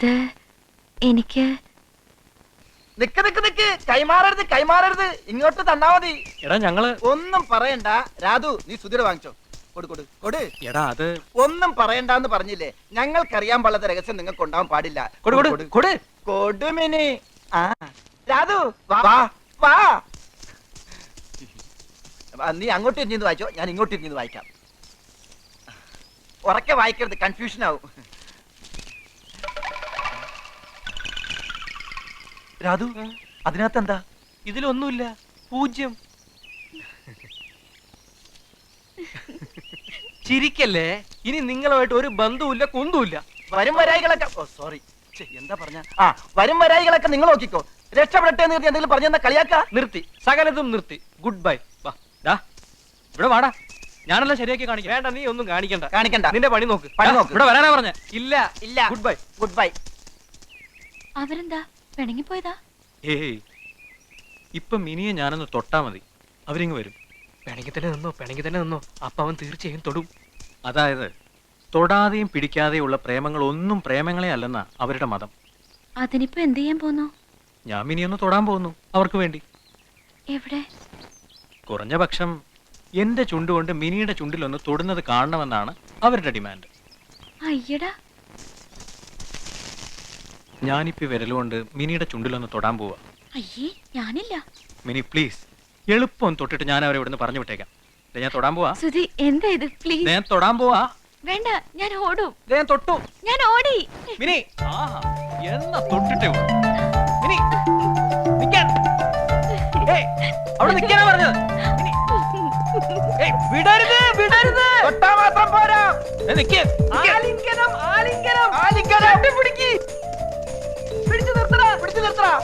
അത് എനിക്ക് നിക്ക് നിക്ക് നിക്ക്, കൈമാറരുത് കൈമാറരുത്, ഇങ്ങോട്ട് തന്നാ മതി. എടാ ഞങ്ങള് ഒന്നും പറയണ്ട. രാധു, നീ സുധീർ വാങ്ങിച്ചോ. കൊടു കൊടു കൊടു. എടാ അത് ഒന്നും പറയണ്ടെന്ന് പറഞ്ഞില്ലേ. ഞങ്ങൾക്കറിയാൻ പാടാത്ത രഹസ്യം നിങ്ങൾക്ക് ഉണ്ടാവാൻ പാടില്ല. കൊടു കൊടു കൊടു കൊടുമിനി. ആ രാധു, വാ വാ. നീ അങ്ങോട്ട് ഇരുന്ന് വായിച്ചോ, ഞാൻ ഇങ്ങോട്ട് ഇരുന്ന് വായിക്കാം. ഉറക്കെ വായിക്കരുത്, കൺഫ്യൂഷൻ ആവും. രാധു, അതിനകത്ത് എന്താ? ഇതിലൊന്നുമില്ല, 0. ചിരിക്കല്ലേ, ഇനി നിങ്ങളുമായിട്ട് ഒരു ബന്ധവുമില്ല കുന്തുമില്ല. വരും വരായികളൊക്കെ സോറി എന്താ പറഞ്ഞ വരും വരായികളൊക്കെ നിങ്ങൾ നോക്കിക്കോ. രക്ഷപ്പെടട്ടെ എന്ന് എന്തെങ്കിലും പറഞ്ഞെന്നാ കളിയാക്ക. നിർത്തി, സകലതും നിർത്തി. Good bye. വാ ഇവിടെ വാടാ, ഞാനെല്ലാം ശരിയാക്കി കാണിക്കാം. വേണ്ട, നീ ഒന്നും കാണിക്കണ്ട. നിന്റെ പണി നോക്ക്. ഇവിടെ വരാനാ പറഞ്ഞ. ഇല്ല ഇല്ല. Good bye. Good bye. അവരെന്താ പിണങ്ങിപ്പോയതാ? ഏയ്, ഇപ്പൊ മിനിയെ ഞാനൊന്ന് തൊട്ടാ മതി, അവരിങ്ങ് വരും. പിണങ്ങി തന്നെ നിന്നോ. അപ്പൊ അവൻ തീർച്ചയായും തൊടും. അതായത് തൊടാതെയും പിടിക്കാതെയും ഉള്ള പ്രേമങ്ങൾ ഒന്നും പ്രേമങ്ങളെ അല്ലെന്നാ അവരുടെ മതം. അതിനിപ്പോ എന്ത് ചെയ്യാൻ പോന്നു? ഞാൻ മിനിയൊന്ന് തൊടാൻ പോകുന്നു, അവർക്ക് വേണ്ടി. എവിടെ? കുറഞ്ഞ പക്ഷം എന്റെ ചുണ്ടുകൊണ്ട് മിനിയുടെ ചുണ്ടിലൊന്ന് തൊടുന്നത് കാണണമെന്നാണ് അവരുടെ ഡിമാൻഡ്. അയ്യടാ, ഞാനിപ്പോ വിരലുകൊണ്ട് മിനിയുടെ ചുണ്ടിലൊന്ന് തൊടാൻ പോവാ. അയ്യേ, ഞാനില്ല. മിനി പ്ലീസ്, എളുപ്പം തൊട്ടിട്ട് ഞാൻ അവരെ ഇവിടുന്ന് പറഞ്ഞു വിട്ടേക്കാം. ഞാൻ തൊടാൻ പോവാ. സുധി, എന്താ ഇത്? പ്ലീസ്. ഞാൻ തൊടാൻ പോവാ. വേണ്ട, ഞാൻ ഓടും. ഞാൻ തൊട്ടു. ഞാൻ ഓടി. മിനി, എന്നാ തൊട്ടിട്ടേ ഉള്ളൂ. മിനി, നിക്കാൻ. ഏയ്, അവിടെ നിക്കാനാ പറഞ്ഞത്. മിനി, ഏയ്, വിടരുത്. തൊട്ടാ മാത്രം പോരാ. നിക്ക്. ആലിംഗനം ആലിംഗനം ആലിംഗനം. പിടിക്ക്. പിടിച്ചു നിർത്തടാ. പിടിക്കടാ.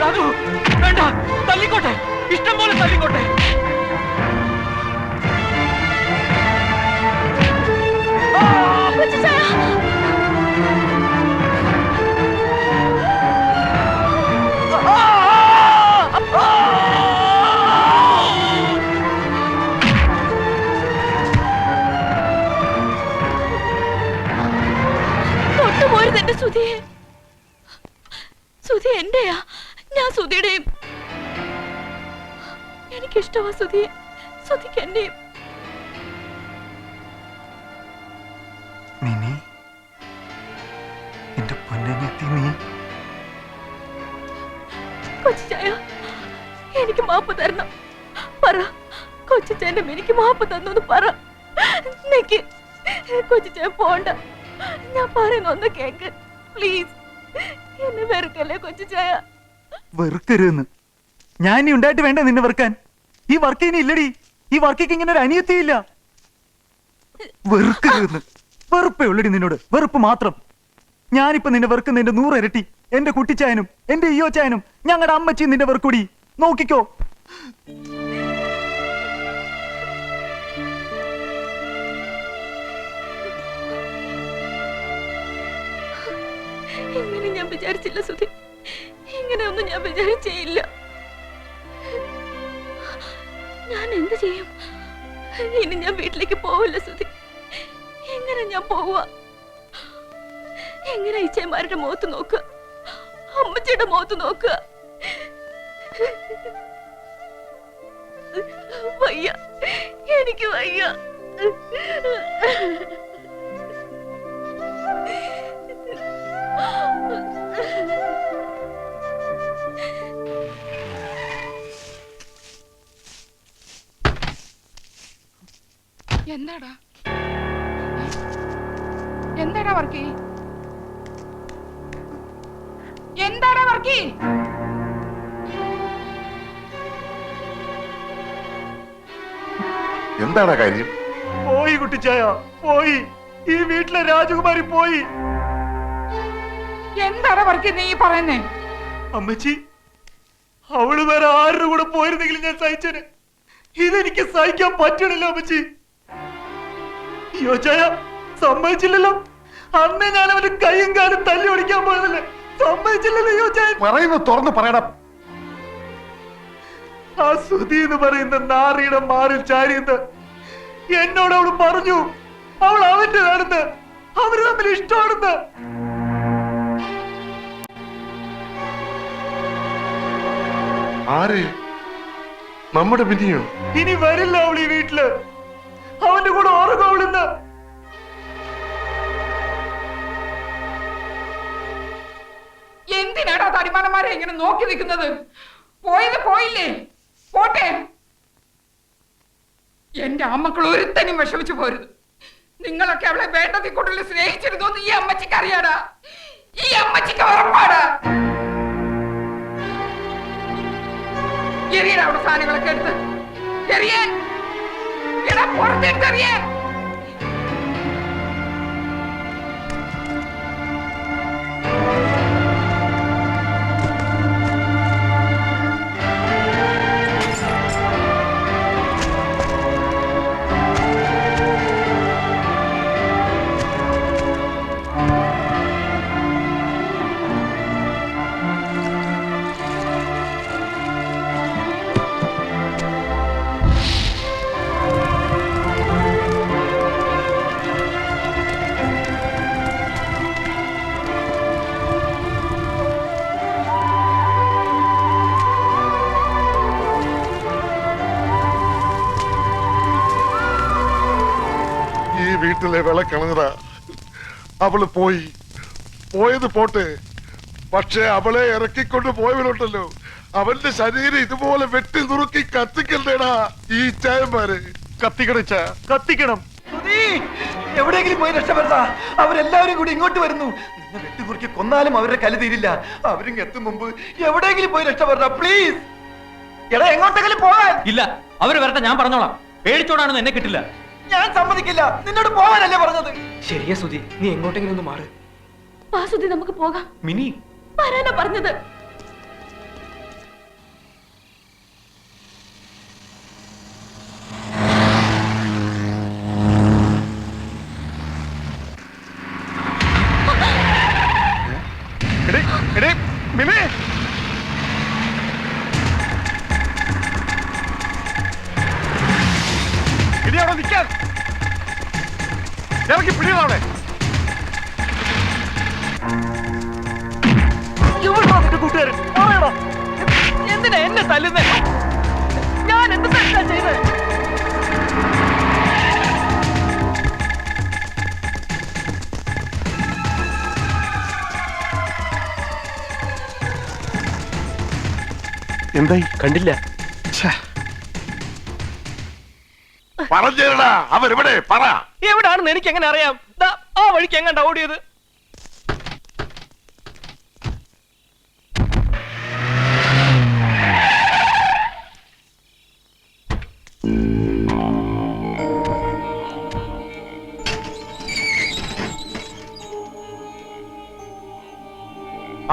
രാജു, വേണ്ട, തല്ലിക്കോട്ടെ, ഇഷ്ടം പോലെ തല്ലിക്കോട്ടെ. തൊട്ടുപോരുത് എന്റെ സുധിയെ. സുധി എന്റെയാ, ഞാൻ സുധിയുടെയും. എനിക്കിഷ്ടമാ സുധിയെ, സുധിക്ക് എന്റെയും. മിനി, എന്റെ പൊന്നനിയത്തി നീ. കൊച്ചുചായ, എനിക്ക് മാപ്പ് തരണം. പറ, കൊച്ചുചായന്റെ എനിക്ക് മാപ്പ് തന്നു പറ. നിക്ക്, കൊച്ചുചായ പോണ്ട. ഞാൻ പറയുന്ന ഒന്ന് കേക്ക് പ്ലീസ്. എന്നെ വെറുക്കല്ലേ കൊച്ചുചായ. വെറുക്കരുതെന്ന് ഞാൻ ഇനി ഉണ്ടായിട്ട് വേണ്ട നിന്നെ വെറുക്കാൻ. ഈ വർക്ക് ഇനി ഇല്ലടി. ഈ വർക്കിക്ക് ഇങ്ങനെ ഒരു അനിയത്തിയില്ല. വെറുക്കരുതെന്ന്. വെറുപ്പേ ഉള്ളടി നിന്നോട്, വെറുപ്പ് മാത്രം. ഞാനിപ്പോ നിന്നെ വെറുക്കുന്നതിന്റെ 100 ഇരട്ടി എന്റെ കുട്ടിച്ചായനും എന്റെ ഈയോ ചായനും ഞങ്ങളുടെ അമ്മച്ചിയും നിന്റെ വെറുക്കൂടി. നോക്കിക്കോ. ഇങ്ങനെ ഞാൻ വിചാരിച്ചില്ല സുധി, ഇങ്ങനെയൊന്നും ഞാൻ വിചാരിച്ചേയില്ല. ഞാൻ എന്ത് ചെയ്യും? ഇനി ഞാൻ വീട്ടിലേക്ക് പോവില്ല സുധി. എങ്ങനെ ഞാൻ പോവുക? എങ്ങനെ ഇച്ചയന്മാരുടെ മുഖത്ത് നോക്കുക, അമ്മച്ചിയുടെ മുഖത്ത് നോക്കുക? വയ്യ, എനിക്ക് വയ്യ. എന്താടാ വർക്കി? എന്താടാ വർക്കി? എന്താടാ കാര്യം? പോയി കുട്ടിച്ചായ, പോയി. ഈ വീട്ടിലെ രാജകുമാരി പോയി. എന്താടാ വർക്കി നീ പറയുന്നേ? അമ്മച്ചി, അവള് വേറെ ആരുടെ കൂടെ പോയിരുന്നെങ്കിൽ ഞാൻ സഹിച്ചേനെ. ഇതെനിക്ക് സഹിക്കാൻ പറ്റണില്ല അമ്മച്ചി. യോജായ സമ്മതിച്ചില്ലല്ലോ. അന്നേ ഞാൻ അവന്റെ കൈയും കാലും തല്ലി ഓടിക്കാൻ പോയതല്ലേ, സമ്മതിച്ചില്ലല്ലോ യോജായ. പറയുന്നത് തുറന്ന് പറയണം. ആ സുധി എന്ന് പറയുന്ന നാറിയുടെ മാറിൽ ചാരിയെന്ന് എന്നോട് അവള് പറഞ്ഞു. അവൾ അവന്റെ നടന്ന് അവര് തമ്മിൽ ഇഷ്ടമാണെന്ന്. ആര്? നമ്മുടെ മിനിയോ? ഇനി വരില്ല അവൾ ഈ വീട്ടില്. അവന്റെ കൂടെ ഉറങ്ങും അവളിന്ന്. എന്തിനാടാ തടിമാനന്മാരെ ഇങ്ങനെ നോക്കി നിൽക്കുന്നത്? പോയത് പോയില്ലേ, പോട്ടെ. എന്റെ അമ്മക്കൾ ഒരുത്തനും വിഷമിച്ചു പോരുത്. നിങ്ങളൊക്കെ അവളെ വേണ്ടതി കൂടുതൽ സ്നേഹിച്ചിരുന്നു ഈ അമ്മച്ചിക്ക് അറിയാടാ, ഈ അമ്മച്ചിക്ക് ഉറപ്പാടാ. എറിയടാ അവിടെ സാധനങ്ങളൊക്കെ എടുത്ത്, എറിയാൻ എടാ, പുറത്തെടുത്ത് എറിയാൻ. വീട്ടിലെ വിളക്കളഞ്ഞതാ. അവള് പോയത് പോട്ടെ, പക്ഷെ അവളെ ഇറക്കിക്കൊണ്ട് പോയവരുണ്ടല്ലോ, അവന്റെ ശരീരം ഇതുപോലെ വെട്ടി നുറുക്കി കത്തിക്കണ്ടേടാ ഈ ചായന്മാര്. കത്തിക്കണം. സുധീ, എവിടെയെങ്കിലും പോയി രക്ഷപ്പെടാ. അവരെല്ലാവരും കൂടി ഇങ്ങോട്ട് വരുന്നു. നിന്നെ വെട്ടിക്കുറുക്കി കൊന്നാലും അവരുടെ കല തീരില്ല. അവരും എത്തും മുമ്പ് എവിടെയെങ്കിലും പോയി രക്ഷപ്പെടാ പ്ലീസ്. എടാ, എങ്ങോട്ടെങ്കിലും പോകാൻ. ഇല്ല, അവര് വരട്ടെ, ഞാൻ പറഞ്ഞോളാം. പേടിച്ചോടാണെന്ന് എന്നെ കിട്ടില്ല. ഞാൻ സമ്മതിക്കില്ല. നിന്നോട് പോകാനല്ലേ പറഞ്ഞത്. ശരിയാ സുധി, നീ എങ്ങോട്ടെങ്കിലും ഒന്ന് മാറ്. വാ സുധി, നമുക്ക് പോകാം. മിനി, വരാനാ പറഞ്ഞത്. ഇറക്കി പിടിയതാണ്. കൂട്ടുകാരൻ എന്തിനാ എന്നെ തല്ലുന്നേ? ഞാൻ എന്ത് തെറ്റാ ചെയ്തേ? എന്തായി? കണ്ടില്ല. പറഞ്ഞേടാ, അവരെവിടെ? പറ. എവിടാണെന്ന് എനിക്ക് എങ്ങനെ അറിയാം? ആ വഴിക്ക് എങ്ങാണ്ടാ ഓടിയത്.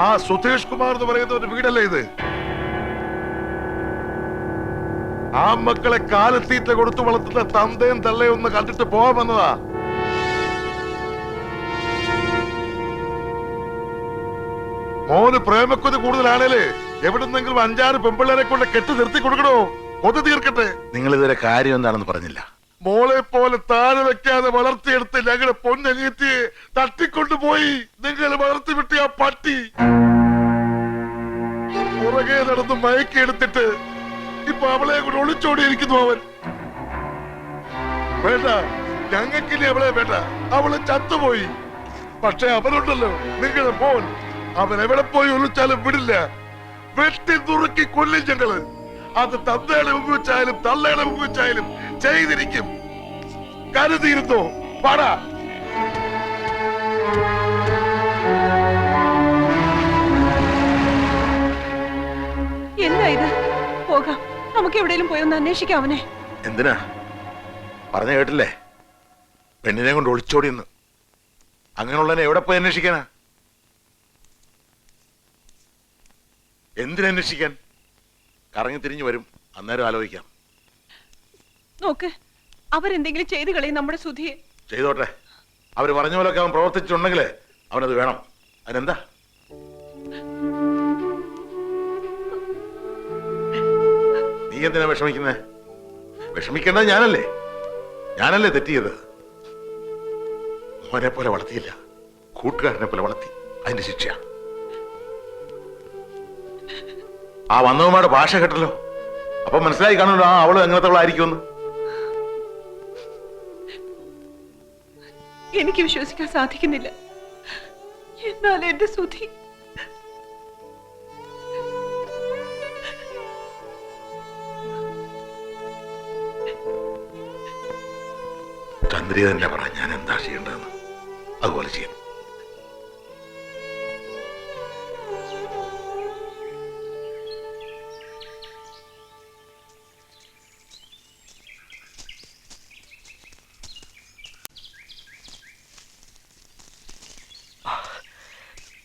ആ സുധേഷ് കുമാർ എന്ന് പറയുന്ന ഒരു വീടല്ലേ ഇത്? ആ മക്കളെ കാലത്തീറ്റ കൊടുത്തു വളർത്തുന്ന തന്തയും തള്ളയും ഒന്ന് കണ്ടിട്ട് പോവാമെന്നതാ. മോന് പ്രേമക്കൊതി കൂടുതലാണേലേ എവിടുന്നെങ്കിലും 5-6 പെമ്പിള്ളേരെ കൊണ്ട് കെട്ടി നിർത്തി കൊടുക്കണോ, കൊതി തീർക്കട്ടെ. നിങ്ങൾ ഇതുവരെ കാര്യം എന്താണെന്ന് പറഞ്ഞില്ല. മോളെ പോലെ താഴെ വെക്കാതെ വളർത്തിയെടുത്ത് ഞങ്ങളുടെ പൊന്നനിയത്തിയെ തട്ടിക്കൊണ്ടുപോയി നിങ്ങൾ വളർത്തി വിട്ടിയ ആ പട്ടി. പുറകെ നടന്ന് മയക്കെടുത്തിട്ട് ഇപ്പൊ അവളെ കൂടെ ഒളിച്ചോടിയിരിക്കുന്നു അവൻ. വേണ്ട, ഞങ്ങൾക്കിനി അവളെ വേണ്ട, അവള് ചത്തുപോയി. പക്ഷെ അവനുണ്ടല്ലോ നിങ്ങളുടെ മോൻ, അവൻ എവിടെ പോയി ഒളിച്ചാലും വിടില്ല. വെട്ടി നുറുക്കി കൊല്ലും ഞങ്ങള്. അത് തന്തയുടെ മുമ്പ് വെച്ചായാലും തള്ളയുടെ മുമ്പ് വെച്ചായാലും ചെയ്തിരിക്കും. കരുതിയിരുന്നോ? പാടാ. എന്താ ഇത്? പോകാം, നമുക്ക് എവിടെയെങ്കിലും പോയി ഒന്ന് അന്വേഷിക്കാം അവനെ. എന്തിനാ? പറഞ്ഞു കേട്ടില്ലേ, പെണ്ണിനെ കൊണ്ട് ഒളിച്ചോടിയെന്ന്. അങ്ങനെയുള്ളതിനെ എവിടെ പോയി അന്വേഷിക്കാനാ? എന്തിനന്വേഷിക്കാൻ? കറങ്ങി തിരിഞ്ഞു വരും, അന്നേരം ആലോചിക്കാം. നോക്ക്, അവരെന്തെങ്കിലും ചെയ്തു കളയും നമ്മുടെ സുധിയെ. ചെയ്തോട്ടെ. അവര് പറഞ്ഞ പോലൊക്കെ അവൻ പ്രവർത്തിച്ചിട്ടുണ്ടെങ്കിൽ അവനത് വേണം. അതിനെന്താ? നീ എന്തിനാ വിഷമിക്കുന്നേ? വിഷമിക്കേണ്ടത് ഞാനല്ലേ തെറ്റിയത്. മോനെ പോലെ വളർത്തിയില്ല, കൂട്ടുകാരനെ പോലെ വളർത്തി. അതിന്റെ ശിക്ഷ. ആ വന്നവന്മാരുടെ ഭാഷ കേട്ടല്ലോ, അപ്പൊ മനസ്സിലായി കാണുമല്ലോ ആ അവള് എങ്ങനത്തവളായിരിക്കുമെന്ന്. എനിക്ക് വിശ്വസിക്കാൻ സാധിക്കുന്നില്ല. എന്നാൽ എന്റെ സുധി ചന്ദ്രിക തന്നെ പറ, ഞാൻ എന്താ ചെയ്യേണ്ടതെന്ന്. അതുപോലെ ചെയ്യും.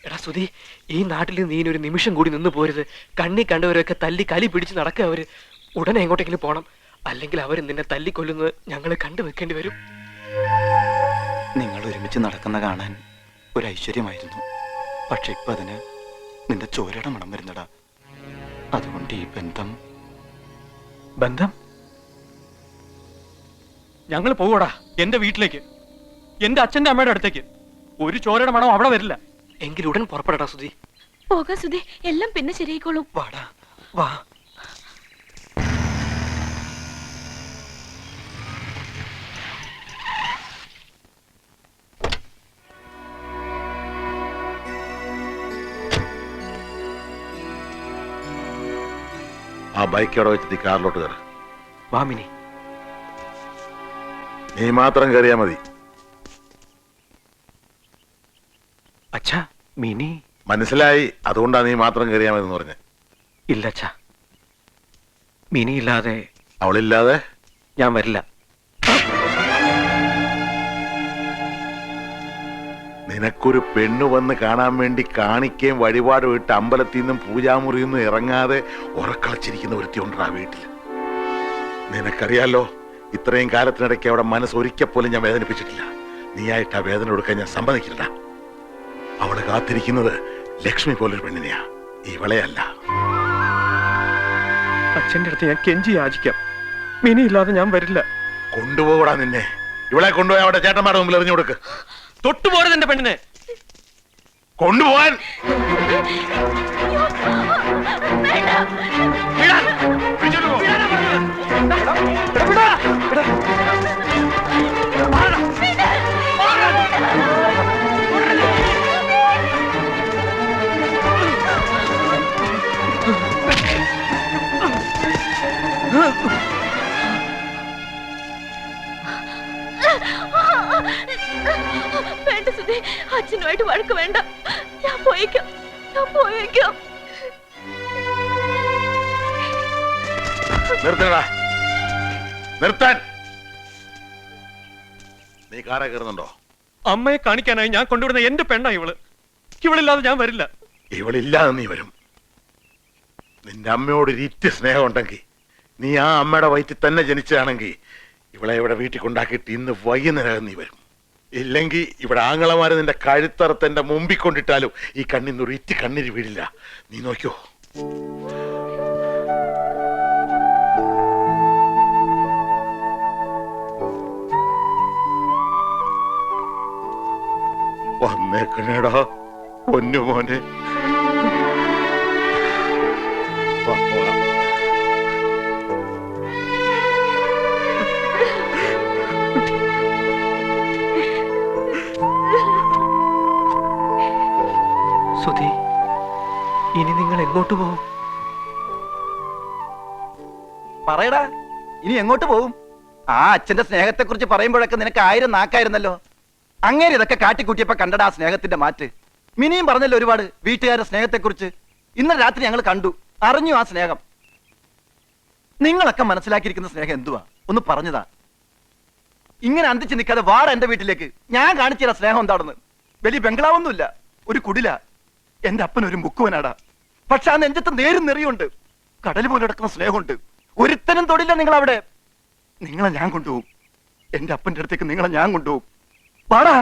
എടാ സുധി, ഈ നാട്ടിൽ നീ ഒരു നിമിഷം കൂടി നിന്ന് പോരുത്. കണ്ണി കണ്ടവരൊക്കെ തല്ലി കലി പിടിച്ച് നടക്കുക. അവര് ഉടനെ എങ്ങോട്ടെങ്കിലും പോണം, അല്ലെങ്കിൽ അവർ നിന്നെ തല്ലിക്കൊല്ലുന്നത് ഞങ്ങൾ കണ്ടു നിൽക്കേണ്ടി വരും. നിങ്ങൾ ഒരുമിച്ച് നടക്കുന്ന കാണാൻ ഒരു ഐശ്വര്യമായിരുന്നു. പക്ഷെ ഇപ്പൊ അതിന് നിന്റെ ചോരയുടെ മണം വരുന്നടാ. അതുകൊണ്ട് ഈ ബന്ധം ഞങ്ങൾ പോകൂടാ എന്റെ വീട്ടിലേക്ക്, എന്റെ അച്ഛന്റെ അമ്മയുടെ അടുത്തേക്ക്. ഒരു ചോരയുടെ മണം അവിടെ വരില്ല. എങ്കിൽ ഉടൻ പുറപ്പെടടാ സുധി. പോകാം സുധി, എല്ലാം പിന്നെ ശരിയായിക്കോളും. വാടാ വാ. ആ ബൈക്ക് അവിടെ വെച്ചിട്ട് കാറിലോട്ട് കയറ. വാമിനി, നീ മാത്രം കയറിയാ മതി. അച്ഛാ മിനി. മനസ്സിലായി, അതുകൊണ്ടാ നീ മാത്രം കയറിയാ മതി എന്ന് പറഞ്ഞ. ഇല്ല അച്ഛാ, മിനി ഇല്ലാതെ അവളില്ലാതെ ഞാൻ വരില്ല. നിനക്കൊരു പെണ്ണു വന്ന് കാണാൻ വേണ്ടി കാണിക്കുകയും വഴിപാട് വിട്ട് അമ്പലത്തിൽ നിന്നും പൂജാമുറിയിൽ നിന്നും ഇറങ്ങാതെ ഉറക്കളച്ചിരിക്കുന്ന ഒരുത്തി ഉണ്ട് ആ വീട്ടിൽ. നിനക്കറിയാലോ, ഇത്രയും കാലത്തിനിടയ്ക്ക് അവിടെ മനസ്സൊരിക്കൽ പോലും ഞാൻ വേദനിപ്പിച്ചിട്ടില്ല. നീയായിട്ട് ആ വേദന കൊടുക്കാൻ ഞാൻ സമ്മതിക്കില്ല. അവള് കാത്തിരിക്കുന്നത് ലക്ഷ്മി പോലൊരു പെണ്ണിനെയാ, ഇവളെയല്ല. അച്ഛന്റെ അടുത്ത് ഞാൻ കെഞ്ചി യാചിക്കാം, മിനി ഇല്ലാതെ ഞാൻ വരില്ല. കൊണ്ടുപോകൂടാ നിന്നെ. ഇവളെ കൊണ്ടുപോയി അവിടെ ചേട്ടന്മാരുടെ മുമ്പിൽ എറിഞ്ഞു കൊടുക്ക്. തൊട്ടുപോരുത് എന്റെ പെണ്ണിനെ. കൊണ്ടുപോകാൻ വേണ്ട സുധി, അച്ഛനുമായിട്ട് വഴക്ക് വേണ്ട. ഞാൻ പോയേക്കാം. നിർത്തടാ, നിർത്താൻ. നീ കാറെ കയറുന്നുണ്ടോ? അമ്മയെ കാണിക്കാനായി ഞാൻ കൊണ്ടുവിടുന്ന എന്റെ പെണ്ണാ ഇവള്. ഇവളില്ലാതെ ഞാൻ വരില്ല. ഇവളില്ലാതെ നീ വരും. നിന്റെ അമ്മയോട് ഇരിറ്റ് സ്നേഹം ഉണ്ടെങ്കിൽ, നീ ആ അമ്മയുടെ വയറ്റിൽ തന്നെ ജനിച്ചതാണെങ്കിൽ ഇവളെ ഇവിടെ വീട്ടിൽ കൊണ്ടാക്കിയിട്ട് ഇന്ന് വൈകുന്നേരം നീ വരും. ഇല്ലെങ്കിൽ ഇവിടെ ആങ്ങളമാര് നിന്റെ കഴുത്തറത്ത് മുമ്പിൽ കൊണ്ടിട്ടാലും ഈ കണ്ണിന്ന് ഒരു ഇറ്റ് കണ്ണീര് വീടില്ല. നീ നോക്കിയോ. വന്നേക്കണേടാ പൊന്നുമോനെ. സുധി, ഇനി നിങ്ങൾ എങ്ങോട്ട് പോകും? പറയടാ, ഇനി എങ്ങോട്ട് പോകും? ആ അച്ഛന്റെ സ്നേഹത്തെ കുറിച്ച് പറയുമ്പോഴൊക്കെ നിനക്ക് 1000 നാക്കായിരുന്നല്ലോ. അങ്ങനെ ഇതൊക്കെ കാട്ടിക്കൂട്ടിയപ്പോ കണ്ടടാ ആ സ്നേഹത്തിന്റെ മാറ്റ്. മിനിയും പറഞ്ഞല്ലോ ഒരുപാട് വീട്ടുകാരുടെ സ്നേഹത്തെ കുറിച്ച്. ഇന്നലെ രാത്രി ഞങ്ങൾ കണ്ടു, അറിഞ്ഞു ആ സ്നേഹം. നിങ്ങളൊക്കെ മനസ്സിലാക്കിയിരിക്കുന്ന സ്നേഹം എന്തുവാ ഒന്ന് പറഞ്ഞതാ. ഇങ്ങനെ അന്തിച്ച് നിൽക്കാതെ വാട എന്റെ വീട്ടിലേക്ക്. ഞാൻ കാണിച്ചുതരാം സ്നേഹം എന്താണെന്ന്. വലിയ ബംഗ്ലാവൊന്നുമില്ല, ഒരു കുടില. എന്റെ അപ്പനൊരു മുക്കുവനാടാ. പക്ഷെ ആ നെഞ്ചത്ത് നേരും നെറിയുണ്ട്, കടൽ പോലെ കിടക്കുന്ന സ്നേഹമുണ്ട്. ഒരുത്തനും തൊടില്ല നിങ്ങൾ അവിടെ. നിങ്ങളെ ഞാൻ കൊണ്ടുപോകും, എന്റെ അപ്പന്റെ അടുത്തേക്ക് നിങ്ങളെ ഞാൻ കൊണ്ടുപോകും. പാടാ.